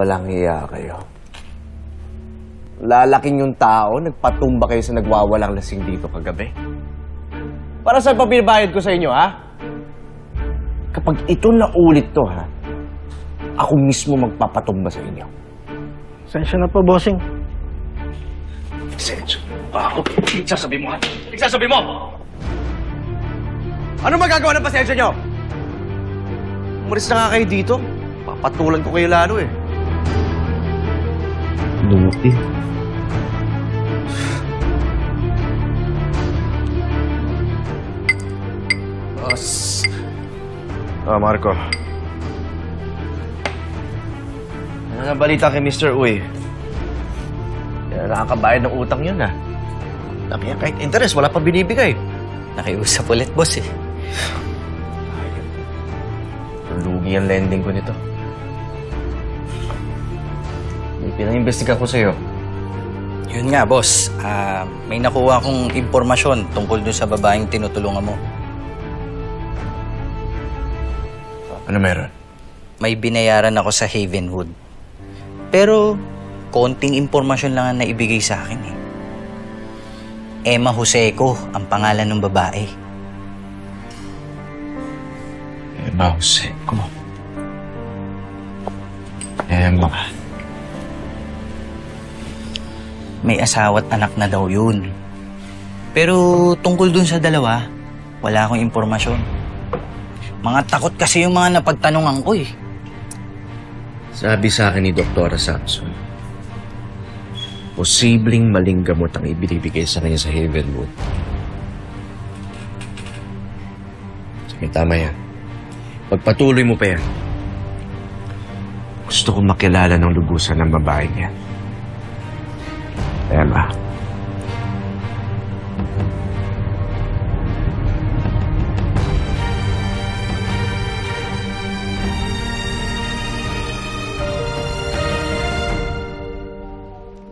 Walang hiya kayo. Lalaking yung tao, nagpatumba kayo sa nagwawalang lasing dito kagabi. Para saan pa binabayad ko sa inyo, ha? Kapag ito naulit to, ha? Ako mismo magpapatumba sa inyo. Sensya na po, bossing. Sensya pa ako. Igsasabi mo, ha? Igsasabi mo! Ano magagawa ng pasensya nyo? Umalis na nga kayo dito. Papatulan ko kayo lalo, eh. Luti. Boss. Marco. Ano na balita kay Mr. Uy? Kaya nakakabayad ng utang yun, ha? Kaya kahit interest, wala pa binibigay. Nakiusap ulit, boss, eh. Lugi ang lending ko nito. May pinang-imbestiga ko sa'yo. Yun nga, boss. May nakuha akong impormasyon tungkol dun sa babaeng tinutulungan mo. Ano meron? May binayaran ako sa Havenwood. Pero, konting impormasyon lang ang naibigay sa akin, eh. Emma Joseco ang pangalan ng babae. Emma Joseco. Emma. May asawa at anak na daw yun. Pero tungkol dun sa dalawa, wala akong impormasyon. Mga takot kasi yung mga napagtanungan ko, eh. Sabi sa akin ni Dr. Samson, posibleng maling gamot ang ibinibigay sa kanya sa Havenwood. Sige, tama yan. Pagpatuloy mo pa yan. Gusto kong makilala ng lubusan ng babae niya. Emma.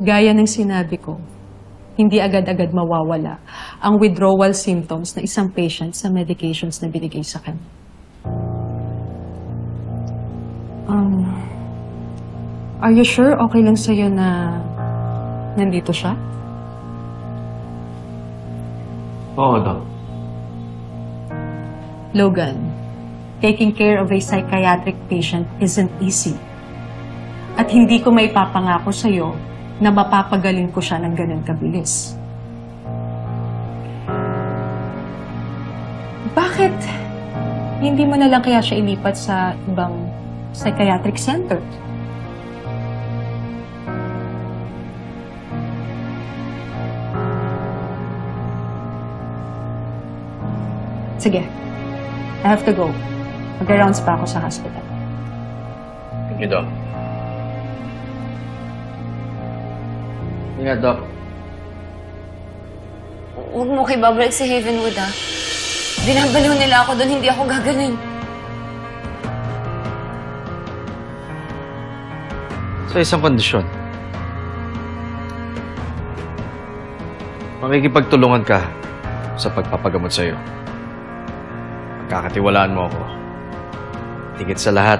Gaya ng sinabi ko, hindi agad-agad mawawala ang withdrawal symptoms ng isang patient sa medications na binigay sa kanya. Are you sure okay lang sa'yo na nandito siya? Oo, Doc. Logan, taking care of a psychiatric patient isn't easy. At hindi ko maipapangako sa'yo na mapapagaling ko siya ng ganun kabilis. Bakit hindi mo na lang kaya siya ilipat sa ibang psychiatric center? Sige. I have to go. Mag-rounds pa ako sa hospital. Thank you, Doc. Ingat, Doc. Huwag mo kay babalik si Havenwood, ha? Binabaliw nila ako doon, hindi ako gagaling. Sa isang kondisyon. Makikipagtulungan ka sa pagpapagamot sa'yo. Magkakatiwalaan mo ako. Tigit sa lahat,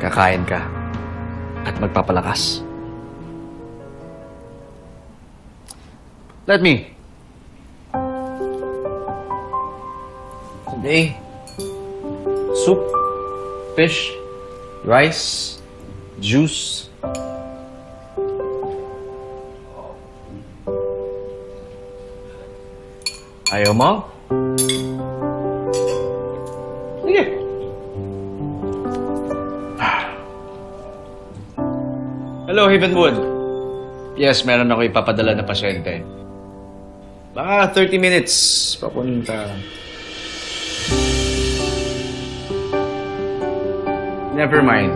kakain ka at magpapalakas. Let me. Today, soup, fish, rice, juice. Ayaw mo? Sige. Hello, Havenwood. Yes, meron ako ipapadala na pasyente. Baka 30 minutes papunta. Never mind.